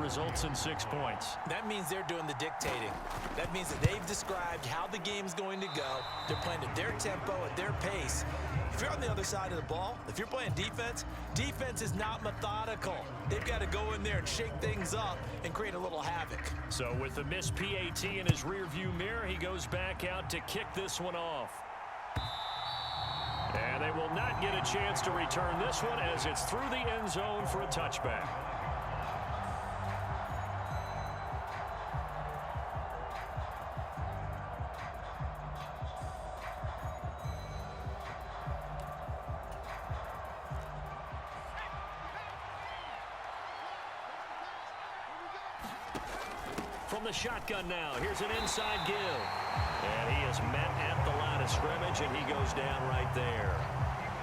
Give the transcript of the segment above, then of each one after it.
results in 6 points. That means they're doing the dictating. That means that they've described how the game's going to go. They're playing at their tempo, at their pace. If you're on the other side of the ball, if you're playing defense, defense is not methodical. They've got to go in there and shake things up and create a little havoc. So with the missed PAT in his rearview mirror, he goes back out to kick this one off. And they will not get a chance to return this one as it's through the end zone for a touchback. From the shotgun now, here's an inside give. And he is met at the line of scrimmage, and he goes down right there.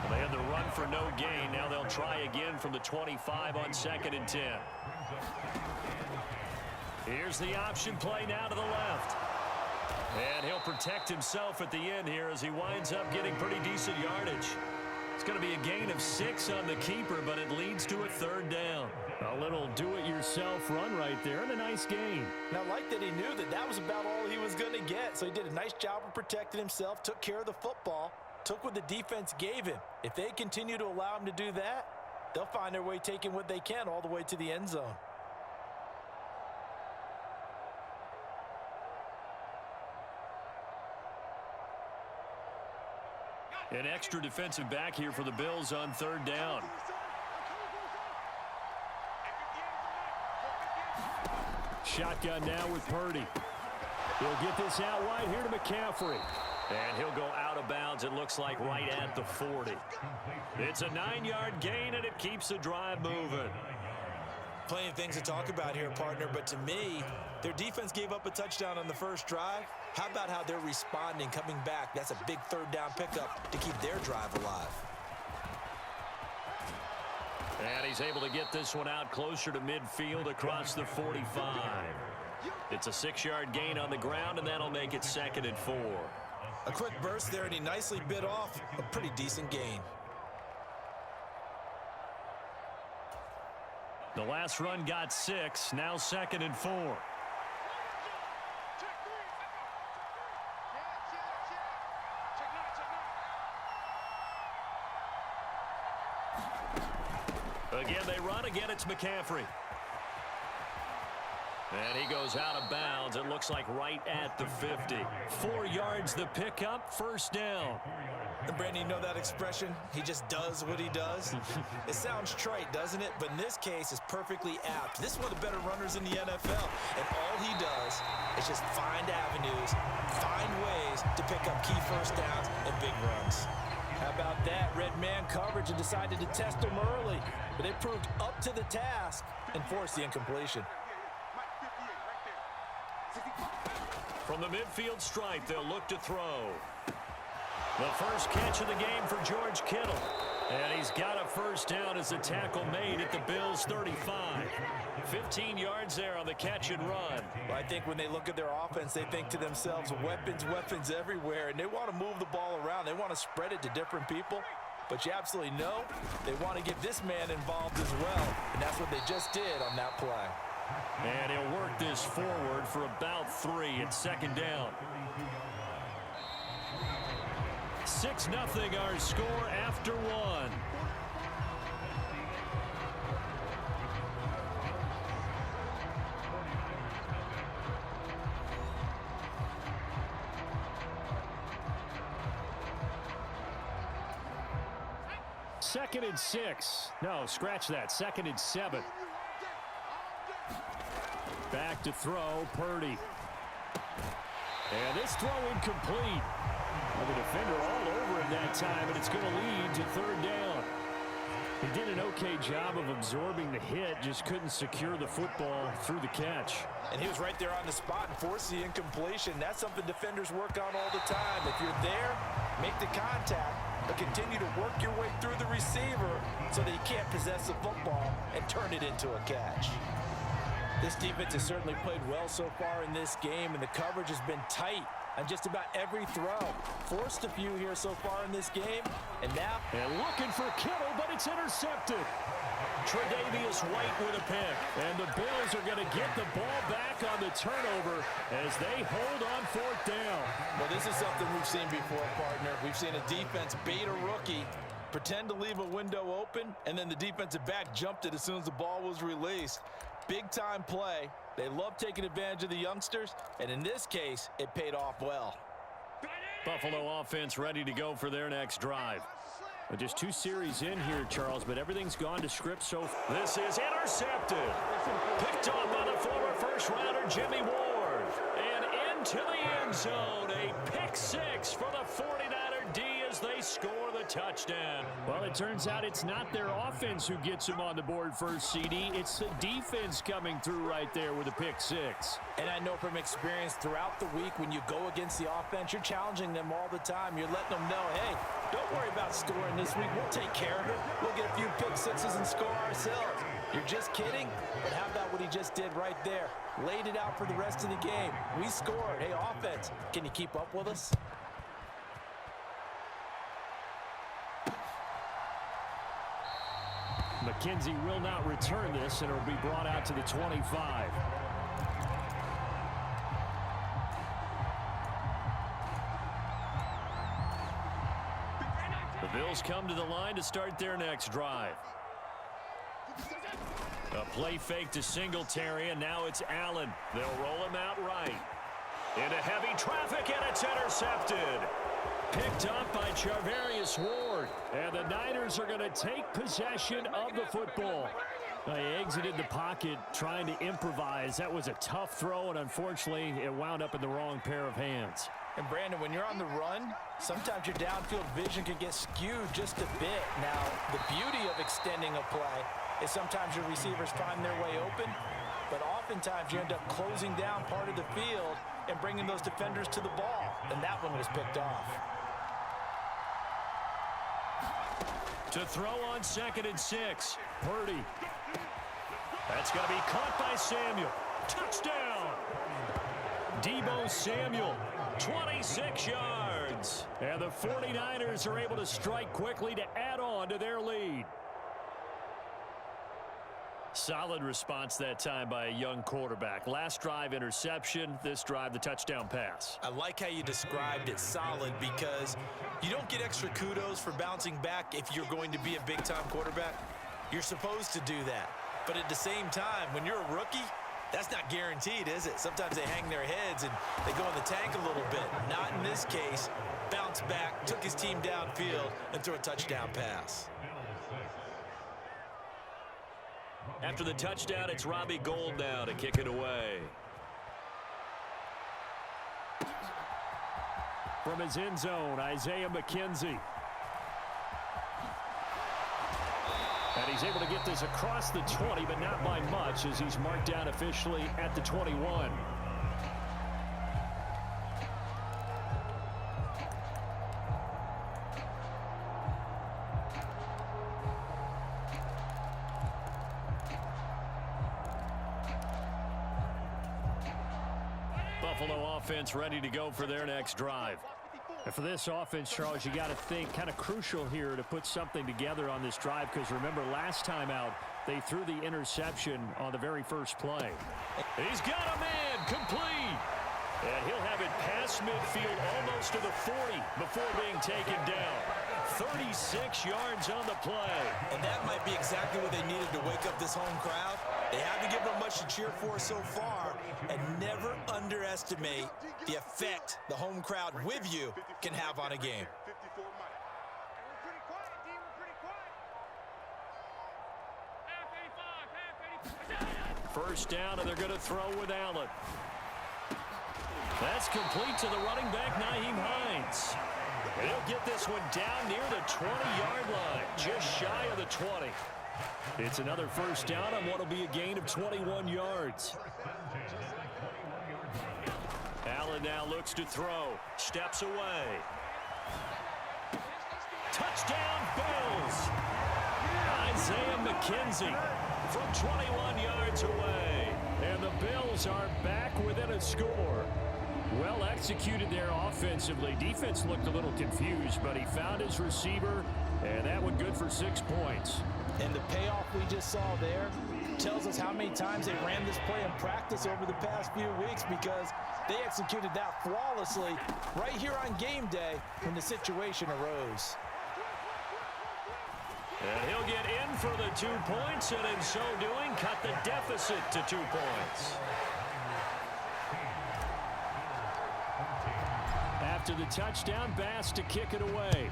Well, they had the run for no gain. Now they'll try again from the 25 on 2nd and 10. Here's the option play now to the left. And he'll protect himself at the end here as he winds up getting pretty decent yardage. It's going to be a gain of 6 on the keeper, but it leads to a 3rd down. A little do-it-yourself run right there and a nice gain. Now, like that, he knew that that was about all he was going to get, so he did a nice job of protecting himself, took care of the football, took what the defense gave him. If they continue to allow him to do that, they'll find their way taking what they can all the way to the end zone. An extra defensive back here for the Bills on 3rd down. Shotgun now with Purdy. He'll get this out wide here to McCaffrey. And he'll go out of bounds, it looks like, right at the 40. It's a 9-yard gain, and it keeps the drive moving. Plenty of things to talk about here, partner, but to me, their defense gave up a touchdown on the first drive. How about how they're responding, coming back? That's a big 3rd down pickup to keep their drive alive. And he's able to get this one out closer to midfield across the 45. It's a 6-yard gain on the ground, and that'll make it 2nd and 4. A quick burst there, and he nicely bit off a pretty decent gain. The last run got 6, now 2nd and 4. Again, they run. Again, it's McCaffrey. And he goes out of bounds. It looks like right at the 50. 4 yards the pickup, 1st down. And Brandon, you know that expression? He just does what he does. It sounds trite, doesn't it? But in this case, it's perfectly apt. This is one of the better runners in the NFL. And all he does is just find avenues, find ways to pick up key 1st downs and big runs. How about that? Red man coverage and decided to test him early. But they proved up to the task and forced the incompletion. From the midfield stripe, they'll look to throw. The first catch of the game for George Kittle. And he's got a 1st down as the tackle made at the Bills' 35. 15 yards there on the catch and run. Well, I think when they look at their offense, they think to themselves, weapons, weapons everywhere. And they want to move the ball around. They want to spread it to different people. But you absolutely know they want to get this man involved as well. And that's what they just did on that play. And he'll work this forward for about 3 at 2nd down. 6-0 our score after 1. Second and 6. No, scratch that. 2nd and 7. Back to throw, Purdy. And this throw incomplete. Well, the defender all over him that time, and it's going to lead to 3rd down. He did an okay job of absorbing the hit, just couldn't secure the football through the catch. And he was right there on the spot and forced the incompletion. That's something defenders work on all the time. If you're there, make the contact, but continue to work your way through the receiver so that he can't possess the football and turn it into a catch. This defense has certainly played well so far in this game, and the coverage has been tight on just about every throw. Forced a few here so far in this game, and now... And looking for Kittle, but it's intercepted. Tre'Davious White with a pick. And the Bills are going to get the ball back on the turnover as they hold on fourth down. Well, this is something we've seen before, partner. We've seen a defense bait a rookie, pretend to leave a window open, and then the defensive back jumped it as soon as the ball was released. Big-time play. They love taking advantage of the youngsters, and in this case, it paid off well. Buffalo offense ready to go for their next drive. Just 2 series in here, Charles, but everything's gone to script so far. This is intercepted. Picked off by the former first-rounder Jimmy Ward. And into the end zone. A pick 6 for the 49er D as they score the touchdown. Well, it turns out it's not their offense who gets them on the board first, CD. It's the defense coming through right there with a pick 6. And I know from experience throughout the week when you go against the offense, you're challenging them all the time. You're letting them know, hey, don't worry about scoring this week. We'll take care of it. We'll get a few pick 6s and score ourselves. You're just kidding? But how about what he just did right there? Laid it out for the rest of the game. We scored. Hey, offense, can you keep up with us? McKenzie will not return this, and it will be brought out to the 25. The Bills come to the line to start their next drive. A play fake to Singletary, and now it's Allen. They'll roll him out right. Into heavy traffic, and it's intercepted. Picked up by Charvarius Ward. And the Niners are going to take possession of the football. They exited the pocket trying to improvise. That was a tough throw, and unfortunately, it wound up in the wrong pair of hands. And Brandon, when you're on the run, sometimes your downfield vision can get skewed just a bit. Now, the beauty of extending a play is sometimes your receivers find their way open, but oftentimes you end up closing down part of the field and bringing those defenders to the ball. And that one was picked off. To throw on 2nd and 6. Purdy. That's going to be caught by Samuel. Touchdown! Deebo Samuel, 26 yards. And the 49ers are able to strike quickly to add on to their lead. Solid response that time by a young quarterback. Last drive, interception. This drive, the touchdown pass. I like how you described it, solid, because you don't get extra kudos for bouncing back if you're going to be a big-time quarterback. You're supposed to do that. But at the same time, when you're a rookie, that's not guaranteed, is it? Sometimes they hang their heads and they go in the tank a little bit. Not in this case. Bounce back, took his team downfield, and threw a touchdown pass. After the touchdown, it's Robbie Gould now to kick it away. From his end zone, Isaiah McKenzie. And he's able to get this across the 20, but not by much, as he's marked down officially at the 21. Buffalo offense ready to go for their next drive. And for this offense, Charles, you got to think kind of crucial here to put something together on this drive, because remember last time out they threw the interception on the very first play. He's got a man complete. And he'll have it past midfield almost to the 40 before being taken down. 36 yards on the play. And that might be exactly what they needed to wake up this home crowd. They haven't given them much to cheer for so far. And never underestimate the effect the home crowd with you can have on a game. First down, and they're going to throw with Allen. That's complete to the running back, Nyheim Hines. And he'll get this one down near the 20-yard line, just shy of the 20. It's another first down on what will be a gain of 21 yards. Allen now looks to throw, steps away. Touchdown, Bills! Isaiah McKenzie from 21 yards away. And the Bills are back within a score. Well executed there offensively. Defense looked a little confused, but he found his receiver, And that one good for 6 points. And the payoff we just saw there tells us how many times they ran this play in practice over the past few weeks, because they executed that flawlessly right here on game day when the situation arose. And he'll get in for the 2 points, and in so doing, cut the deficit to 2 points. After the touchdown, Bass to kick it away.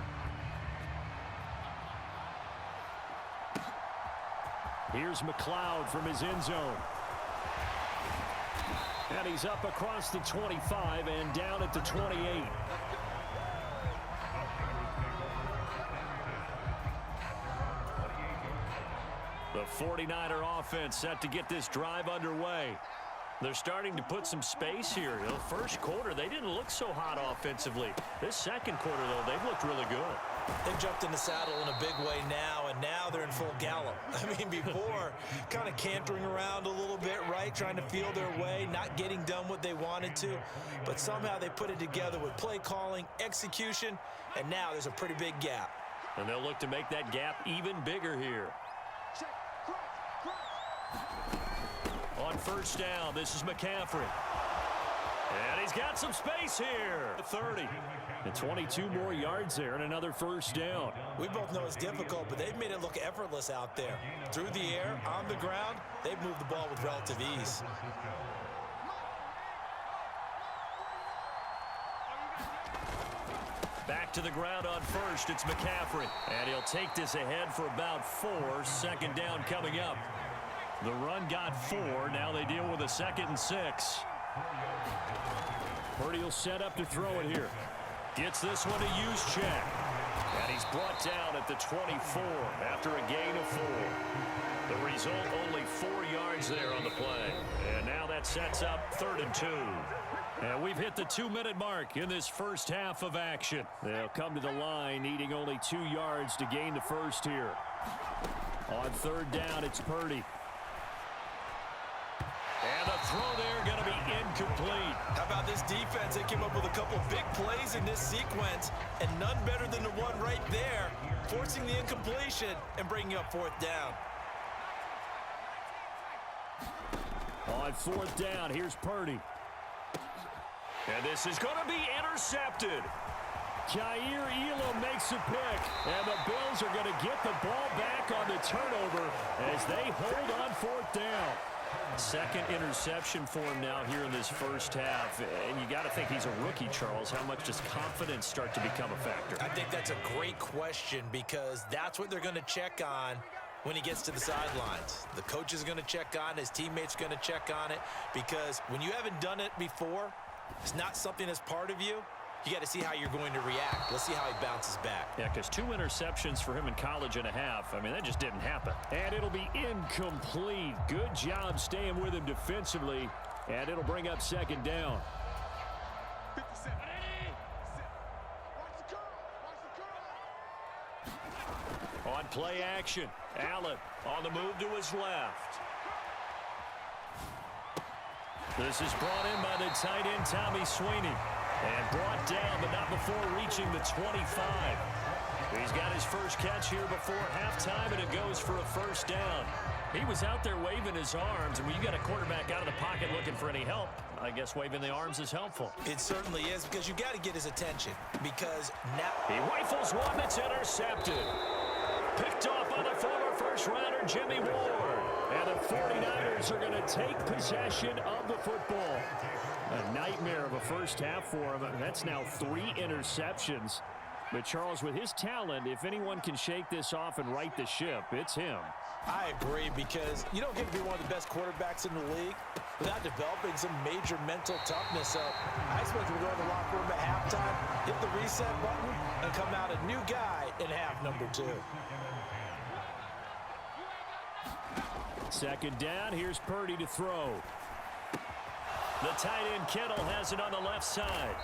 Here's McLeod from his end zone. And he's up across the 25 and down at the 28. The 49er offense set to get this drive underway. They're starting to put some space here. The first quarter, they didn't look so hot offensively. This second quarter, though, they've looked really good. They've jumped in the saddle in a big way now, and now they're in full gallop. I mean, before, kind of cantering around a little bit, right? Trying to feel their way, not getting done what they wanted to. But somehow they put it together with play calling, execution, and now there's a pretty big gap. And they'll look to make that gap even bigger here. On first down, this is McCaffrey. And he's got some space here. 30. And 22 more yards there and another first down. We both know it's difficult, but they've made it look effortless out there. Through the air, on the ground, they've moved the ball with relative ease. Back to the ground on first, it's McCaffrey. And he'll take this ahead for about 4. Second down coming up. The run got 4. Now they deal with a 2nd and 6. Purdy will set up to throw it here. Gets this one to use check. And he's brought down at the 24 after a gain of 4. The result, only 4 yards there on the play. And now that sets up 3rd and 2. And we've hit the 2-minute mark in this first half of action. They'll come to the line needing only 2 yards to gain the first here. On 3rd down, it's Purdy. And the throw there going to be incomplete. How about this defense? They came up with a couple big plays in this sequence, and none better than the one right there, forcing the incompletion and bringing up 4th down. On 4th down, here's Purdy. And this is going to be intercepted. Jair Elam makes a pick, and the Bills are going to get the ball back on the turnover as they hold on 4th down. Second interception for him now here in this first half. And you got to think he's a rookie, Charles. How much does confidence start to become a factor? I think that's a great question, because that's what they're going to check on when he gets to the sidelines. The coach is going to check on it. His teammates are going to check on it, because when you haven't done it before, it's not something that's part of you. You got to see how you're going to react. Let's see how he bounces back. Yeah, because 2 interceptions for him in college and a half. I mean, that just didn't happen. And it'll be incomplete. Good job staying with him defensively. And it'll bring up 2nd down. On play action, Allen on the move to his left. This is brought in by the tight end, Tommy Sweeney. And brought down, but not before reaching the 25. He's got his first catch here before halftime, and it goes for a first down. He was out there waving his arms, and when you got a quarterback out of the pocket looking for any help, I guess waving the arms is helpful. It certainly is, because you got to get his attention, because now he rifles one that's intercepted. Picked off by the former first-rounder Jimmy Ward. And the 49ers are going to take possession of the football. A nightmare of a first half for him. That's now 3 interceptions. But Charles, with his talent, if anyone can shake this off and right the ship, it's him. I agree, because you don't get to be one of the best quarterbacks in the league without developing some major mental toughness. So I expect him to go in the locker room at halftime, hit the reset button, and come out a new guy in half number 2. 2nd down, here's Purdy to throw. The tight end Kittle has it on the left side.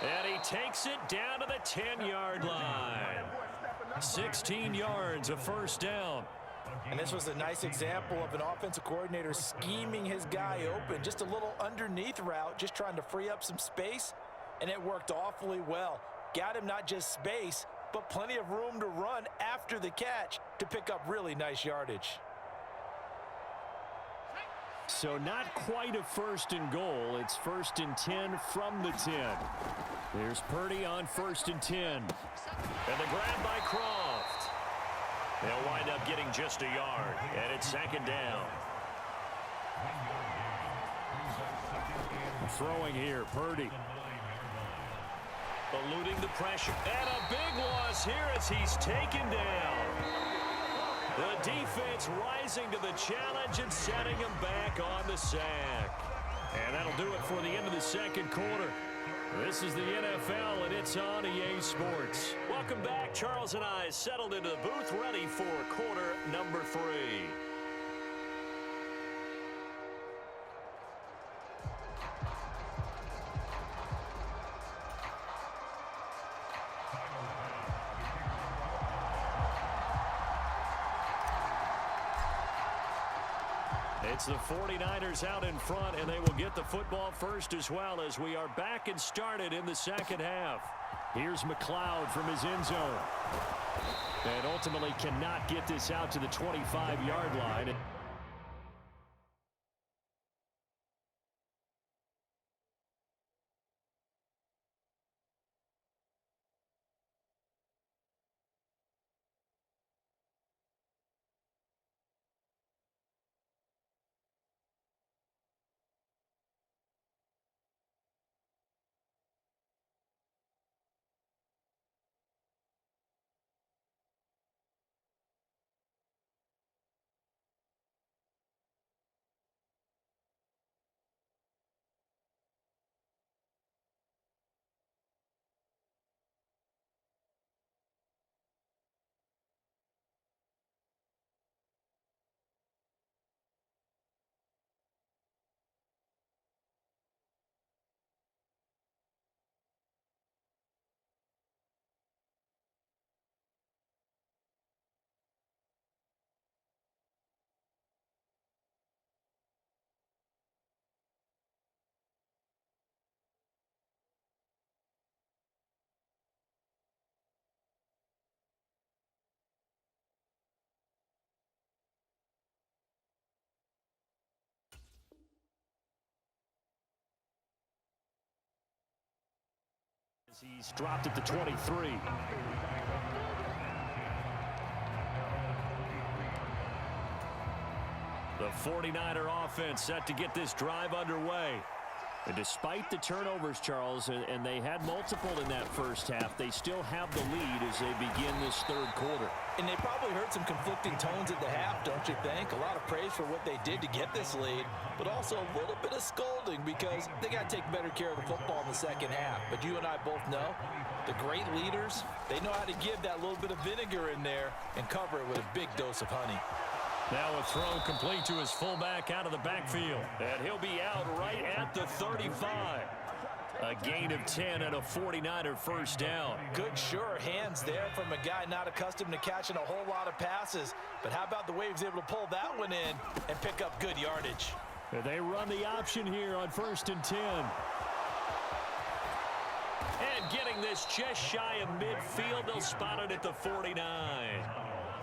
And he takes it down to the 10-yard line. 16 yards, a first down. And this was a nice example of an offensive coordinator scheming his guy open. Just a little underneath route, just trying to free up some space. And it worked awfully well. Got him not just space, but plenty of room to run after the catch to pick up really nice yardage. So not quite a 1st and goal. It's 1st and 10 from the 10. There's Purdy on 1st and 10. And the grab by Croft. They'll wind up getting just a yard, and it's 2nd down. Throwing here, Purdy. Eluding the pressure. And a big loss here as he's taken down. The defense rising to the challenge and setting him back on the sack. And that'll do it for the end of the 2nd quarter. This is the NFL, and it's on EA Sports. Welcome back. Charles and I settled into the booth, ready for quarter number 3. It's the 49ers out in front, and they will get the football first as well as we are back and started in the 2nd half. Here's McLeod from his end zone. And ultimately cannot get this out to the 25-yard line. He's dropped at the 23. The 49er offense set to get this drive underway. And despite the turnovers, Charles, and they had multiple in that first half, they still have the lead as they begin this 3rd quarter. And they probably heard some conflicting tones at the half, don't you think? A lot of praise for what they did to get this lead, but also a little bit of scolding because they got to take better care of the football in the 2nd half. But you and I both know the great leaders, they know how to give that little bit of vinegar in there and cover it with a big dose of honey. Now a throw complete to his fullback out of the backfield. And he'll be out right at the 35. A gain of 10 and a 49er 1st down. Good, sure hands there from a guy not accustomed to catching a whole lot of passes. But how about the way he was able to pull that one in and pick up good yardage? They run the option here on 1st and 10. And getting this just shy of midfield, they'll spot it at the 49.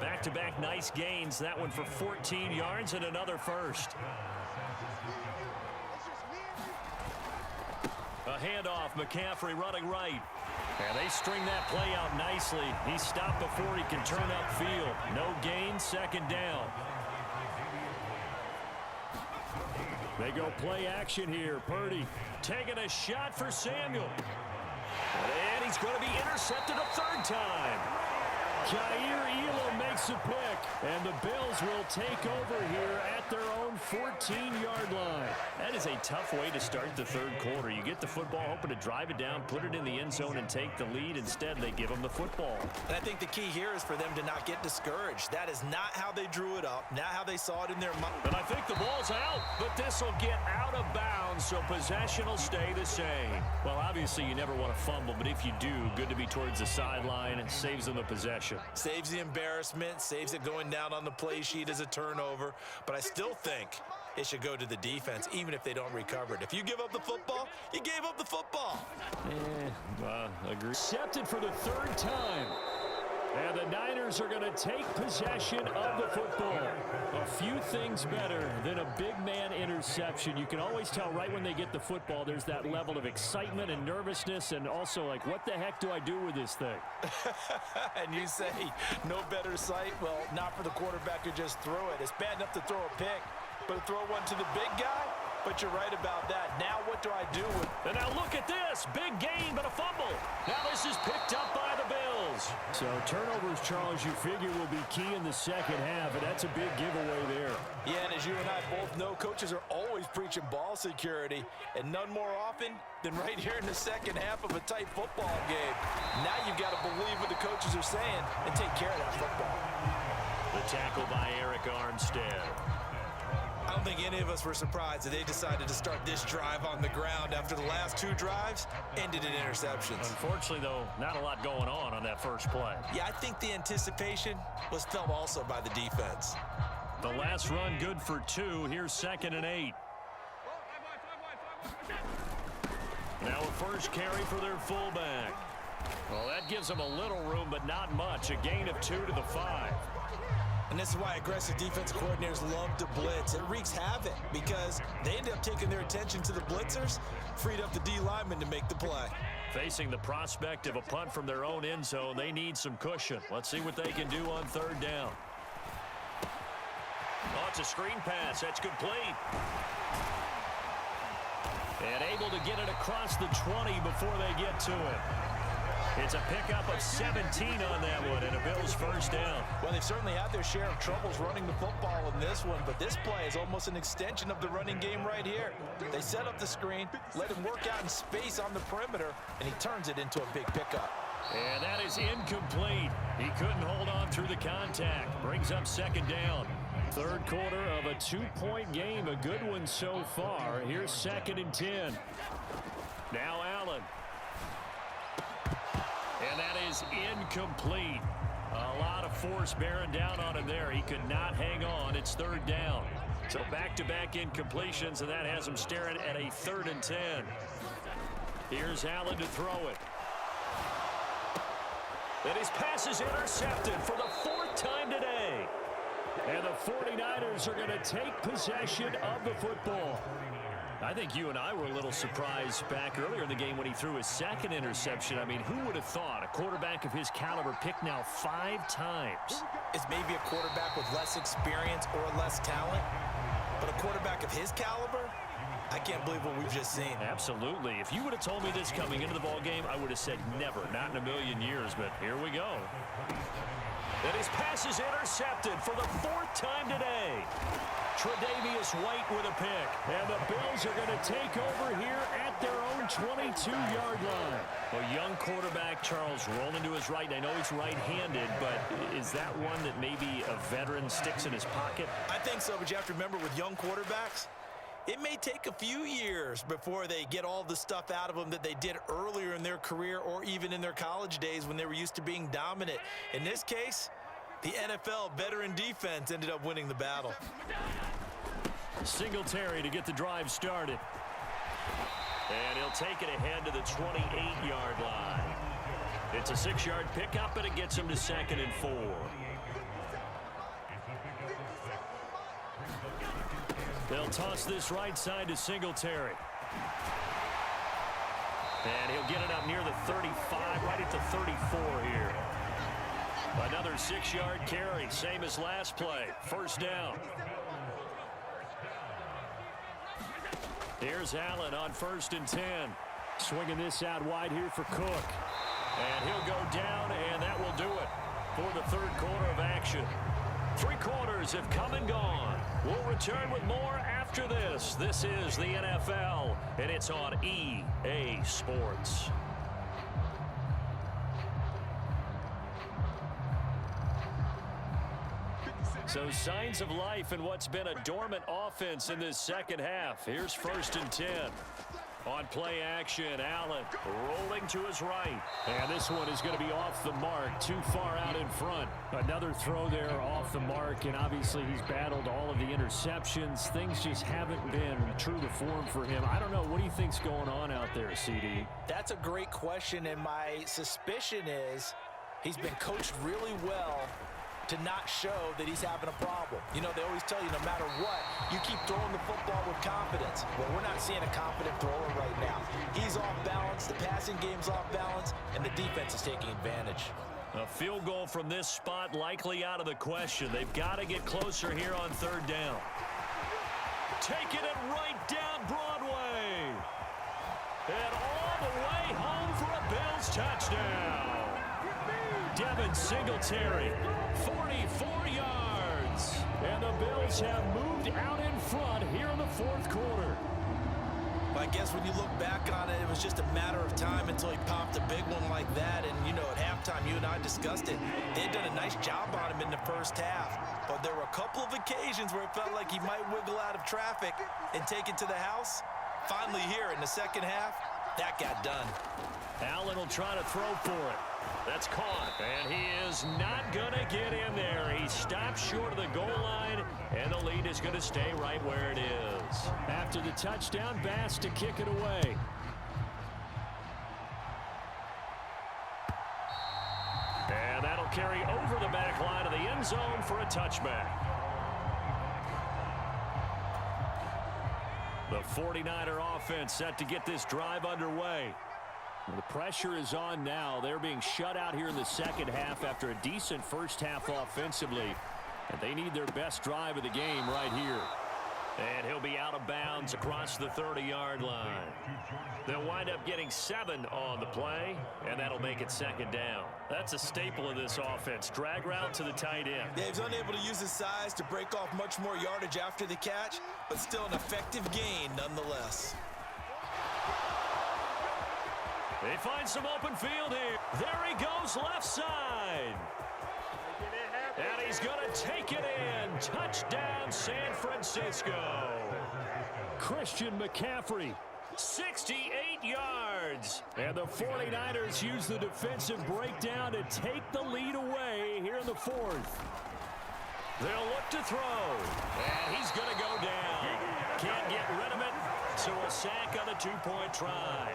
Back-to-back nice gains. That one for 14 yards and another 1st. A handoff, McCaffrey running right. And they string that play out nicely. He's stopped before he can turn upfield. No gain, 2nd down. They go play action here. Purdy taking a shot for Samuel. And he's going to be intercepted a 3rd time. Jair Elam makes a pick, and the Bills will take over here at their own 14-yard line. That is a tough way to start the 3rd quarter. You get the football, hoping to drive it down, put it in the end zone, and take the lead. Instead, they give them the football. And I think the key here is for them to not get discouraged. That is not how they drew it up, not how they saw it in their mind. And I think the ball's out, but this will get out of bounds, so possession will stay the same. Well, obviously, you never want to fumble, but if you do, good to be towards the sideline. It saves them the possession. Saves the embarrassment, saves it going down on the play sheet as a turnover. But I still think it should go to the defense, even if they don't recover it. If you give up the football, you gave up the football. Agree. Accepted for the 3rd time. And the Niners are going to take possession of the football. A few things better than a big man interception. You can always tell right when they get the football, there's that level of excitement and nervousness, and also like, what the heck do I do with this thing? And you say, no better sight? Well, not for the quarterback who just threw it. It's bad enough to throw a pick, but to throw one to the big guy? But you're right about that. Now what do I do with it? And now look at this. Big gain, but a fumble. Now this is picked up by the Bills. So turnovers, Charles, you figure will be key in the second half, and that's a big giveaway there. Yeah, and as you and I both know, coaches are always preaching ball security, and none more often than right here in the second half of a tight football game. Now you've got to believe what the coaches are saying and take care of that football. The tackle by Eric Armstead. I don't think any of us were surprised that they decided to start this drive on the ground after the last two drives ended in interceptions. Unfortunately, though, not a lot going on that first play. Yeah, I think the anticipation was felt also by the defense. The last run good for 2. Here's 2nd and 8. Now a first carry for their fullback. Well, that gives them a little room, but not much. A gain of 2 to the 5. And this is why aggressive defensive coordinators love to blitz. It wreaks havoc because they end up taking their attention to the blitzers, freed up the D lineman to make the play. Facing the prospect of a punt from their own end zone, they need some cushion. Let's see what they can do on 3rd down. Oh, it's a screen pass. That's complete. And able to get it across the 20 before they get to it. It's a pickup of 17 on that one, and a Bills first down. Well, they've certainly had their share of troubles running the football in this one, but this play is almost an extension of the running game right here. They set up the screen, let him work out in space on the perimeter, and he turns it into a big pickup. And that is incomplete. He couldn't hold on through the contact. Brings up 2nd down. 3rd quarter of a 2-point game, a good one so far. Here's 2nd and 10. Now Allen. And that is incomplete. A lot of force bearing down on him there. He could not hang on. It's 3rd down. So back-to-back incompletions, and that has him staring at a 3rd and 10. Here's Allen to throw it. And his pass is intercepted for the 4th time today. And the 49ers are going to take possession of the football. I think you and I were a little surprised back earlier in the game when he threw his 2nd interception. I mean, who would have thought a quarterback of his caliber picked now 5 times? It's maybe a quarterback with less experience or less talent, but a quarterback of his caliber, I can't believe what we've just seen. Absolutely. If you would have told me this coming into the ball game, I would have said never, not in a million years, but here we go. And his pass is intercepted for the 4th time today. Tre'Davious White with a pick. And the Bills are going to take over here at their own 22-yard line. A young quarterback, Charles, rolling to his right. I know he's right-handed, but is that one that maybe a veteran sticks in his pocket? I think so, but you have to remember with young quarterbacks, it may take a few years before they get all the stuff out of them that they did earlier in their career or even in their college days when they were used to being dominant. In this case, the NFL veteran defense ended up winning the battle. Singletary to get the drive started. And he'll take it ahead to the 28-yard line. It's a 6-yard pickup, and it gets him to 2nd and 4. They'll toss this right side to Singletary. And he'll get it up near the 35, right at the 34 here. Another 6-yard carry, same as last play. First down. Here's Allen on 1st and 10. Swinging this out wide here for Cook. And he'll go down, and that will do it for the 3rd quarter of action. 3 quarters have come and gone. We'll return with more after this. This is the NFL, and it's on EA Sports. So signs of life in what's been a dormant offense in this second half. Here's 1st and 10. On play action, Allen rolling to his right. And this one is going to be off the mark, too far out in front. Another throw there off the mark, and obviously he's battled all of the interceptions. Things just haven't been true to form for him. I don't know. What do you think's going on out there, CD? That's a great question, and my suspicion is He's been coached really well to not show that he's having a problem. You know, they always tell you no matter what, you keep throwing the football with confidence. Well, we're not seeing a confident thrower right now. He's off balance, the passing game's off balance, and the defense is taking advantage. A field goal from this spot likely out of the question. They've got to get closer here on third down. Taking it right down Broadway. And all the way home for a Bills touchdown. Devin Singletary, 44 yards. And the Bills have moved out in front here in the fourth quarter. I guess when you look back on it, it was just a matter of time until he popped a big one like that. And, you know, at halftime, you and I discussed it. They had done a nice job on him in the first half. But there were a couple of occasions where it felt like he might wiggle out of traffic and take it to the house. Finally here in the second half, that got done. Allen will try to throw for it. That's caught, and he is not going to get in there. He stops short of the goal line, and the lead is going to stay right where it is. After the touchdown, Bass to kick it away. And that'll carry over the back line of the end zone for a touchback. The 49er offense set to get this drive underway. The pressure is on now. They're being shut out here in the second half after a decent first half offensively. And they need their best drive of the game right here. And he'll be out of bounds across the 30-yard line. They'll wind up getting 7 on the play, and that'll make it second down. That's a staple of this offense. Drag route to the tight end. Yeah, he's unable to use his size to break off much more yardage after the catch, but still an effective gain nonetheless. They find some open field here. There he goes left side. And he's going to take it in. Touchdown, San Francisco. Christian McCaffrey, 68 yards. And the 49ers use the defensive breakdown to take the lead away here in the fourth. They'll look to throw. And he's going to go down. Can't get rid of it. So a sack on the two-point try.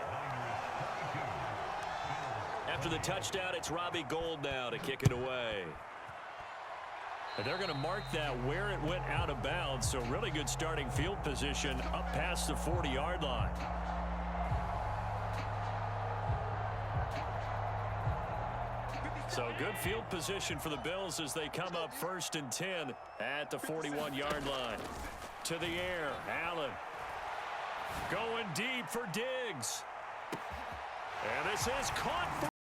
After the touchdown, it's Robbie Gould now to kick it away. And they're going to mark that where it went out of bounds, so really good starting field position up past the 40-yard line. So good field position for the Bills as they come up 1st and 10 at the 41-yard line. To the air, Allen going deep for Diggs. And this is caught.